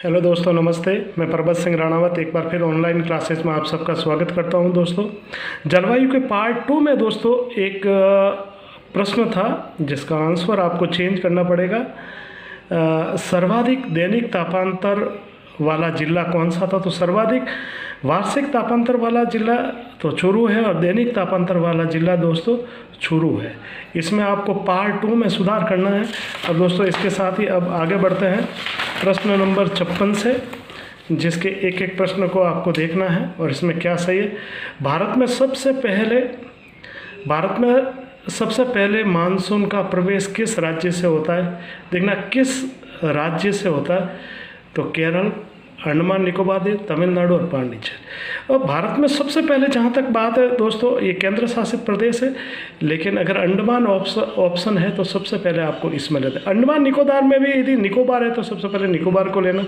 Hello दोस्तों, नमस्ते। मैं परबत सिंह राणावत एक बार फिर ऑनलाइन क्लासेस में आप सबका स्वागत करता हूं। दोस्तों, जलवायु के पार्ट 2 में दोस्तों एक प्रश्न था जिसका आंसर आपको चेंज करना पड़ेगा। सर्वाधिक दैनिक तापांतर वाला जिला कौन सा था? तो सर्वाधिक वार्षिक तापांतर वाला जिला तो चूरू है और दैनिक तापांतर वाला जिला दोस्तों चूरू है। इसमें आपको पार्ट 2 में सुधार करना है। अब दोस्तों इसके साथ ही अब आगे बढ़ते हैं प्रश्न नंबर 56 से, जिसके एक एक प्रश्न को आपको देखना है और इसमें क्या सही है। भारत में सबसे पहले मानसून का प्रवेश किस राज्य से होता है? देखना किस राज्य से होता है, तो केरल, अंडमान निकोबार द्वीप, तमिलनाडु और पांडिचेरी। और भारत में सबसे पहले जहाँ तक बात है दोस्तों, ये केंद्र शासित प्रदेश है, लेकिन अगर अंडमान ऑप्शन है तो सबसे पहले आपको इसमें लेना है। अंडमान निकोबार में भी यदि निकोबार है तो सबसे पहले निकोबार को लेना।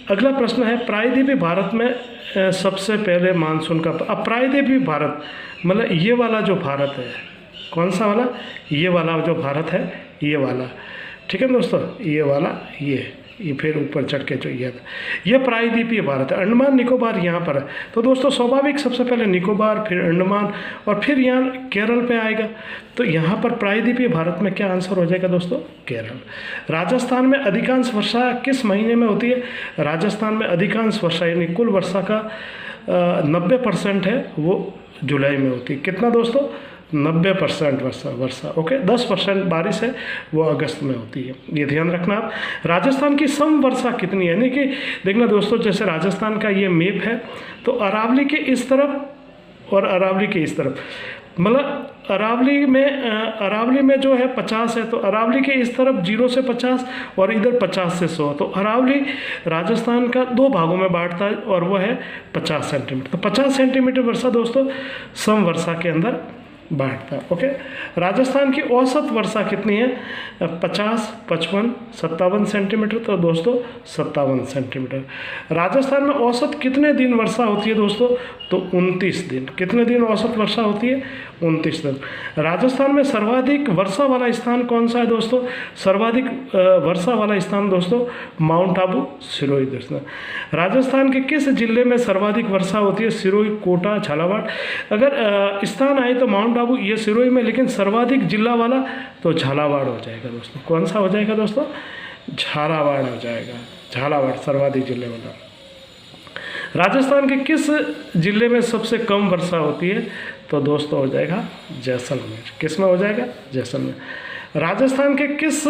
अगला प्रश्न है, प्रायद्वीपीय भारत में सबसे पहले मानसून का। अब प्रायद्वीपीय भारत मतलब ये वाला जो भारत है, कौन सा वाला? ये वाला जो भारत है, ये वाला, ठीक है दोस्तों, ये वाला, ये फिर ऊपर चढ़ के जो ये प्रायद्वीपीय भारत है। अंडमान निकोबार यहाँ पर है, तो दोस्तों स्वाभाविक सबसे पहले निकोबार, फिर अंडमान और फिर यहाँ केरल पे आएगा। तो यहाँ पर प्रायद्वीपीय भारत में क्या आंसर हो जाएगा दोस्तों? केरल। राजस्थान में अधिकांश वर्षा किस महीने में होती है? राजस्थान में अधिकांश वर्षा यानी कुल वर्षा का 90% है वो जुलाई में होती है। कितना दोस्तों? 90% वर्षा ओके। 10% बारिश है वो अगस्त में होती है, ये ध्यान रखना आप। राजस्थान की सम वर्षा कितनी है? यानी कि देखना दोस्तों, जैसे राजस्थान का ये मैप है तो अरावली के इस तरफ और अरावली के इस तरफ, मतलब अरावली में जो है 50 है, तो अरावली के इस तरफ 0 से 50 और इधर 50 से 100। तो अरावली राजस्थान का 2 भागों में बांटता है और वो है 50 सेंटीमीटर। तो 50 सेंटीमीटर वर्षा दोस्तों सम वर्षा के अंदर बांटता है ओके। राजस्थान की औसत वर्षा कितनी है? 50, 55, 57 सेंटीमीटर। तो दोस्तों 57 सेंटीमीटर। राजस्थान में औसत कितने दिन वर्षा होती है दोस्तों? तो 29 दिन। कितने दिन औसत वर्षा होती है? 29 दिन। राजस्थान में सर्वाधिक वर्षा वाला स्थान कौन सा है दोस्तों? सर्वाधिक वर्षा वाला स्थान दोस्तों माउंट आबू, सिरोही दोस्तों। राजस्थान के किस जिले में सर्वाधिक वर्षा होती है? सिरोही, कोटा, झालावाड़। अगर स्थान आए तो माउंट आबू, ये सिरोही में, लेकिन सर्वाधिक जिला वाला तो झालावाड़ हो जाएगा दोस्तों। कौन सा हो जाएगा दोस्तों? झालावाड़ हो जाएगा। झालावाड़ सर्वाधिक जिले वाला। राजस्थान के किस जिले में सबसे कम वर्षा होती है? तो दोस्तों हो जाएगा जैसलमेर। किस में हो जाएगा? जैसलमेर। राजस्थान के किस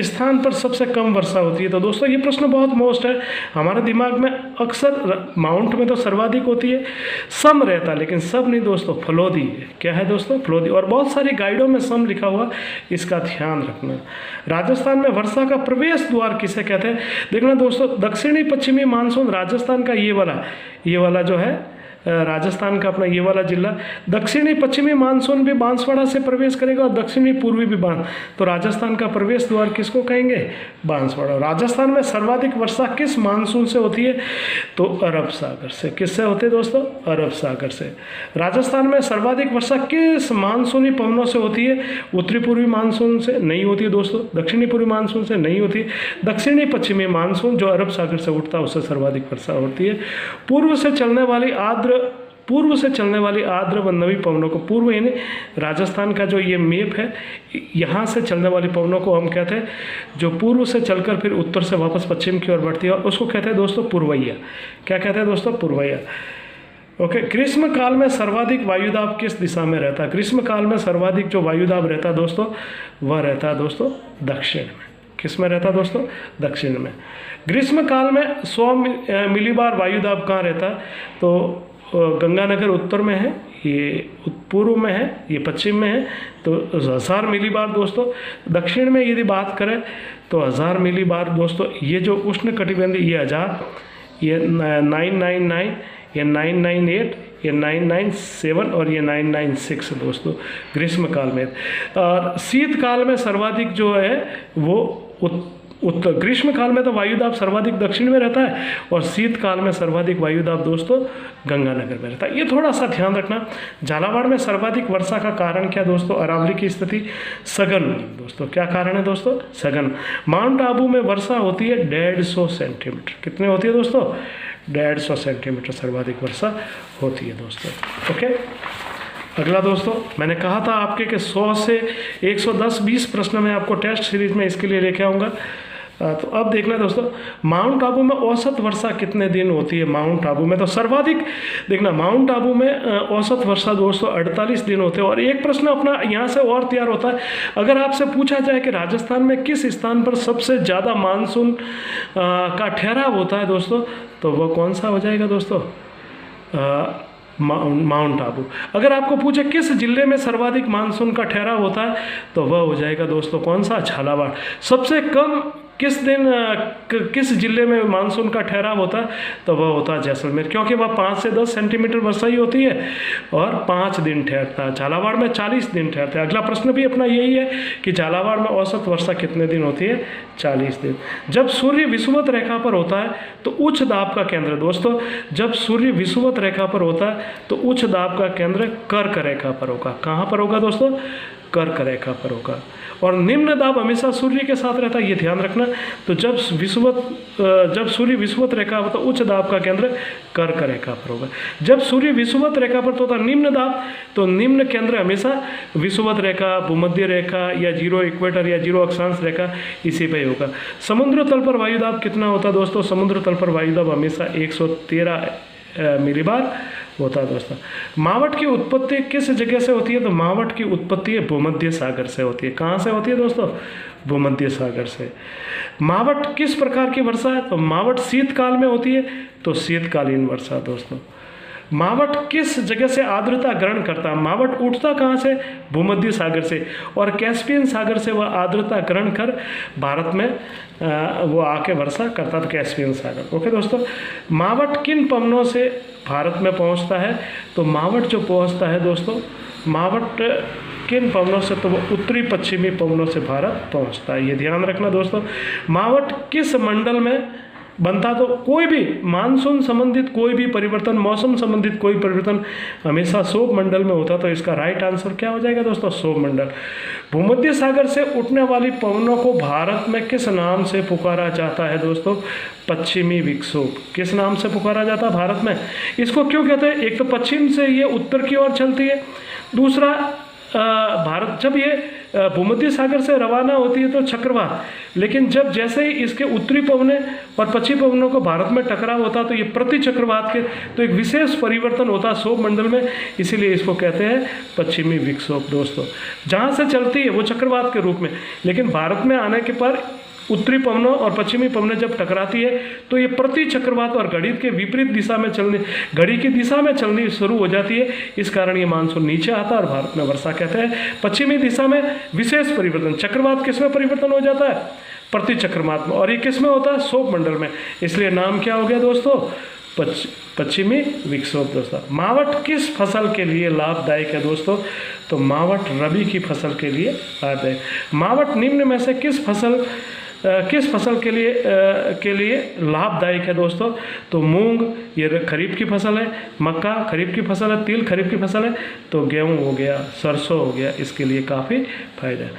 स्थान पर सबसे कम वर्षा होती है? तो दोस्तों ये प्रश्न बहुत मोस्ट है हमारे दिमाग में। अक्सर माउंट में तो सर्वाधिक होती है, सम रहता, लेकिन सब नहीं दोस्तों, फलोदी है। क्या है दोस्तों? फलोदी। और बहुत सारी गाइडों में सम लिखा हुआ, इसका ध्यान रखना। राजस्थान में वर्षा का प्रवेश द्वार किसे कहते हैं? देखना दोस्तों, दक्षिणी पश्चिमी मानसून राजस्थान का ये वाला जो है राजस्थान का अपना ये वाला जिला, दक्षिणी पश्चिमी मानसून भी बांसवाड़ा से प्रवेश करेगा और दक्षिणी पूर्वी भी तो राजस्थान का प्रवेश द्वार किसको कहेंगे? बांसवाड़ा। राजस्थान में सर्वाधिक वर्षा किस मानसून से होती है? तो अरब सागर से। किससे होती है दोस्तों? अरब सागर से। राजस्थान में सर्वाधिक वर्षा किस मानसूनी पवनों से होती है? उत्तरी पूर्वी मानसून से नहीं होती है दोस्तों, दक्षिणी पूर्वी मानसून से नहीं होती। दक्षिणी पश्चिमी मानसून जो अरब सागर से उठता है उससे सर्वाधिक वर्षा होती है। पूर्व से चलने वाली आर्द्र व नमी पवनों को, पूर्व यानी राजस्थान का जो ये मैप है, यहाँ से चलने वाली पवनों को हम कहते हैं, जो पूर्व से चलकर फिर उत्तर से वापस पश्चिम की ओर बढ़ती है, उसको कहते हैं दोस्तों पूर्वैया। क्या कहते हैं दोस्तों? पूर्वैया ओके। ग्रीष्म काल में सर्वाधिक वायुदाब किस दिशा में रहता है? ग्रीष्म काल में सर्वाधिक जो वायुदाब रहता है दोस्तों, वह रहता है दोस्तों दक्षिण में। किस में रहता है दोस्तों? दक्षिण में। ग्रीष्म काल में 100 मिलीबार वायुदाब कहाँ रहता है? तो गंगानगर उत्तर में है, ये पूर्व में है, ये पश्चिम में है, तो 1000 मिलीबार दोस्तों। दक्षिण में यदि बात करें तो 1000 मिलीबार दोस्तों। ये जो उष्ण कटिबंधीय, ये 1000, ये 999, ये 998, ये 997 और ये 996 दोस्तों ग्रीष्म काल में। और शीतकाल में सर्वाधिक जो है वो उत्तर। ग्रीष्म काल में तो वायुदाब सर्वाधिक दक्षिण में रहता है और शीतकाल में सर्वाधिक वायुदाब दोस्तों गंगानगर में रहता है। ये थोड़ा सा ध्यान रखना। झालावाड़ में सर्वाधिक वर्षा का कारण क्या दोस्तों? अरावली की स्थिति, सघन दोस्तों। क्या कारण है दोस्तों? सघन। माउंट आबू में वर्षा होती है 150 सेंटीमीटर। कितने होती है दोस्तों? 150 सेंटीमीटर सर्वाधिक वर्षा होती है दोस्तों। ओके, अगला दोस्तों, मैंने कहा था आपके कि 100 से 110-20 प्रश्न मैं आपको टेस्ट सीरीज में इसके लिए लेके आऊँगा। तो अब देखना दोस्तों, माउंट आबू में औसत वर्षा कितने दिन होती है? माउंट आबू में तो सर्वाधिक, देखना माउंट आबू में औसत वर्षा दोस्तों 48 दिन होते हैं। और एक प्रश्न अपना यहाँ से और तैयार होता है, अगर आपसे पूछा जाए कि राजस्थान में किस स्थान पर सबसे ज़्यादा मानसून का ठहराव होता है दोस्तों, तो वह कौन सा हो जाएगा दोस्तों? माउंट आबू। अगर आपको पूछे किस जिले में सर्वाधिक मानसून का ठहराव होता है, तो वह हो जाएगा दोस्तों कौन सा? झालावाड़। सबसे कम किस दिन किस जिले में मानसून का ठहराव होता है, तो वह होता है जैसलमेर, क्योंकि वह 5 से 10 सेंटीमीटर वर्षा ही होती है और 5 दिन ठहरता है। झालावाड़ में 40 दिन ठहरता है। अगला प्रश्न भी अपना यही है कि झालावाड़ में औसत वर्षा कितने दिन होती है? 40 दिन। जब सूर्य विषुवत रेखा पर होता है तो उच्च दाब का केंद्र दोस्तों, जब सूर्य विषुवत रेखा पर होता है तो उच्च दाब का केंद्र कर्क रेखा पर होगा। कहाँ पर होगा दोस्तों? कर्क रेखा पर होगा। और निम्न दाब हमेशा सूर्य के साथ रहता है, ये ध्यान रखना। तो जब सूर्य विषुवत रेखा पर तो उच्च दाब का केंद्र कर्क रेखा पर होगा। जब सूर्य विषुवत रेखा पर तो होता निम्न दाब, तो निम्न केंद्र हमेशा विषुवत रेखा, भूमध्य रेखा या जीरो इक्वेटर या जीरो अक्षांश रेखा, इसी पे होगा। समुद्र तल पर वायुदाब कितना होता है दोस्तों? समुद्र तल पर वायुदाब हमेशा 113 मिलीबार होता है दोस्तों। मावट की उत्पत्ति किस जगह से होती है? तो मावट की उत्पत्ति भूमध्य सागर से होती है। कहाँ से होती है दोस्तों? भूमध्य सागर से। मावट किस प्रकार की वर्षा है? तो मावट शीतकाल में होती है, तो शीतकालीन वर्षा दोस्तों। मावट किस जगह से आर्द्रता ग्रहण करता है? मावट उठता कहाँ से? भूमध्य सागर से, और कैस्पियन सागर से वह आर्द्रता ग्रहण कर भारत में वो आके वर्षा करता था, कैस्पियन सागर। ओके दोस्तों, मावट किन पवनों से भारत में पहुंचता है? तो मावट जो पहुंचता है दोस्तों, मावट किन पवनों से? तो वो उत्तरी पश्चिमी पवनों से भारत पहुंचता है, ये ध्यान रखना दोस्तों। मावट किस मंडल में बनता? तो कोई भी मानसून संबंधित कोई भी परिवर्तन, मौसम संबंधित कोई परिवर्तन हमेशा शोभ मंडल में होता, तो इसका राइट आंसर क्या हो जाएगा दोस्तों? शोभ मंडल। भूमध्य सागर से उठने वाली पवनों को भारत में किस नाम से पुकारा जाता है दोस्तों? पश्चिमी विक्षोभ। किस नाम से पुकारा जाता है भारत में? इसको क्यों कहते हैं? एक तो पश्चिम से ये उत्तर की ओर चलती है, दूसरा भारत जब ये भूमध्य सागर से रवाना होती है तो चक्रवात, लेकिन जब जैसे ही इसके उत्तरी पवने और पश्चिमी पवनों को भारत में टकराव होता तो ये प्रति चक्रवात के तो एक विशेष परिवर्तन होता क्षोभ मंडल में, इसीलिए इसको कहते हैं पश्चिमी विक्षोभ दोस्तों। जहाँ से चलती है वो चक्रवात के रूप में, लेकिन भारत में आने के पर उत्तरी पवनों और पश्चिमी पवनें जब टकराती है तो ये प्रति चक्रवात और घड़ी के विपरीत दिशा में चलने, घड़ी की दिशा में चलनी शुरू हो जाती है। इस कारण ये मानसून नीचे आता है और भारत में वर्षा कहते हैं। पश्चिमी दिशा में विशेष परिवर्तन, चक्रवात किस में परिवर्तन हो जाता है? प्रति चक्रवात में, और ये किस में होता है? क्षोभ मंडल में, इसलिए नाम क्या हो गया दोस्तों? पश्चिमी विक्षोभ दोस्तों। मावट किस फसल के लिए लाभदायक है दोस्तों? तो मावट रबी की फसल के लिए लाभदायक। मावट निम्न में से किस फसल के लिए लाभदायक है दोस्तों? तो मूंग ये खरीफ की फसल है, मक्का खरीफ की फसल है, तिल खरीफ की फसल है, तो गेहूं हो गया, सरसों हो गया, इसके लिए काफ़ी फायदा है।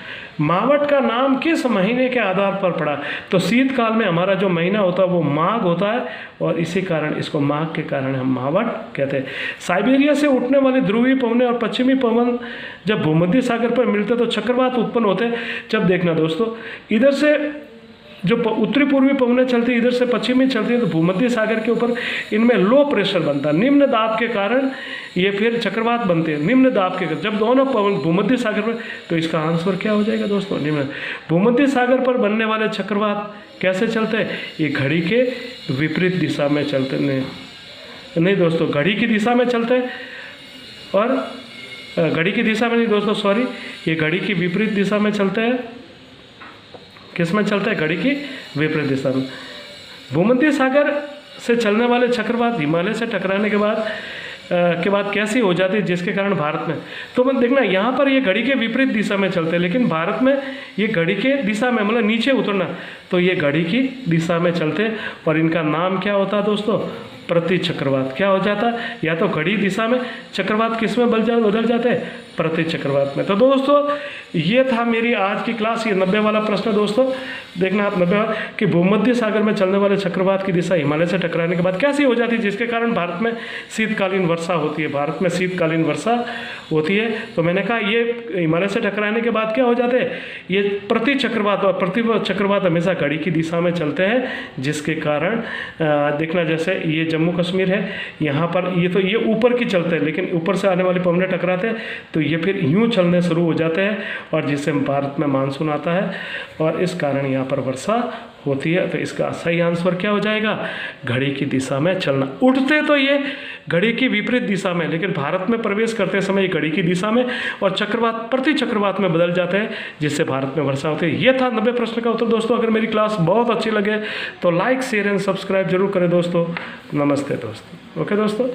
मावट का नाम किस महीने के आधार पर पड़ा? तो शीतकाल में हमारा जो महीना होता है वो माघ होता है, और इसी कारण इसको माघ के कारण हम मावट कहते हैं। साइबेरिया से उठने वाले ध्रुवीय पवनें और पश्चिमी पवन जब भूमध्य सागर पर मिलते तो चक्रवात उत्पन्न होते। जब देखना दोस्तों, इधर से जो उत्तरी पूर्वी पवनें चलती है, इधर से पश्चिमी चलती है, तो भूमध्य सागर के ऊपर इनमें लो प्रेशर बनता है, निम्न दाब के कारण ये फिर चक्रवात बनते हैं। निम्न दाब के जब दोनों पवन भूमध्य सागर पर, तो इसका आंसर क्या हो जाएगा दोस्तों? निम्न। भूमध्य सागर पर बनने वाले चक्रवात कैसे चलते हैं? ये घड़ी के विपरीत दिशा में चलते नहीं दोस्तों, घड़ी की दिशा में चलते हैं, और घड़ी की दिशा में नहीं दोस्तों, सॉरी, ये घड़ी की विपरीत दिशा में चलते हैं। किस में चलता है? घड़ी की विपरीत दिशा में। भूमध्य सागर से चलने वाले चक्रवात हिमालय से टकराने के बाद के बाद कैसी हो जाती है जिसके कारण भारत में, तो मैं देखना यहाँ पर ये घड़ी के विपरीत दिशा में चलते हैं, लेकिन भारत में ये घड़ी के दिशा में मतलब नीचे उतरना, तो ये घड़ी की दिशा में चलते हैं और इनका नाम क्या होता है दोस्तों, प्रति चक्रवात। क्या हो जाता है, या तो घड़ी दिशा में, चक्रवात किस में बदल जाते हैं, प्रति चक्रवात में। तो दोस्तों ये था मेरी आज की क्लास, ये 90 वाला प्रश्न दोस्तों, देखना आप 90 वाला कि भूमध्य सागर में चलने वाले चक्रवात की दिशा हिमालय से टकराने के बाद कैसी हो जाती है जिसके कारण भारत में शीतकालीन वर्षा होती है, भारत में शीतकालीन वर्षा होती है। तो मैंने कहा ये हिमालय से टकराने के बाद क्या हो जाते हैं, ये प्रति चक्रवात, और प्रति चक्रवात हमेशा घड़ी की दिशा में चलते हैं जिसके कारण देखना जैसे ये जम्मू कश्मीर है, यहाँ पर ये तो ये ऊपर की चलते हैं, लेकिन ऊपर से आने वाली पवनें टकराते हैं तो ये फिर यूँ चलने शुरू हो जाते हैं और जिससे भारत में मानसून आता है और इस कारण यहाँ पर वर्षा होती है। तो इसका सही आंसर क्या हो जाएगा, घड़ी की दिशा में चलना। उठते तो ये घड़ी की विपरीत दिशा में, लेकिन भारत में प्रवेश करते समय ये घड़ी की दिशा में और चक्रवात प्रति चक्रवात में बदल जाते हैं जिससे भारत में वर्षा होती है। ये था 90 प्रश्न का उत्तर दोस्तों। अगर मेरी क्लास बहुत अच्छी लगे तो लाइक शेयर एंड सब्सक्राइब जरूर करें दोस्तों। नमस्ते दोस्तों। ओके दोस्तों।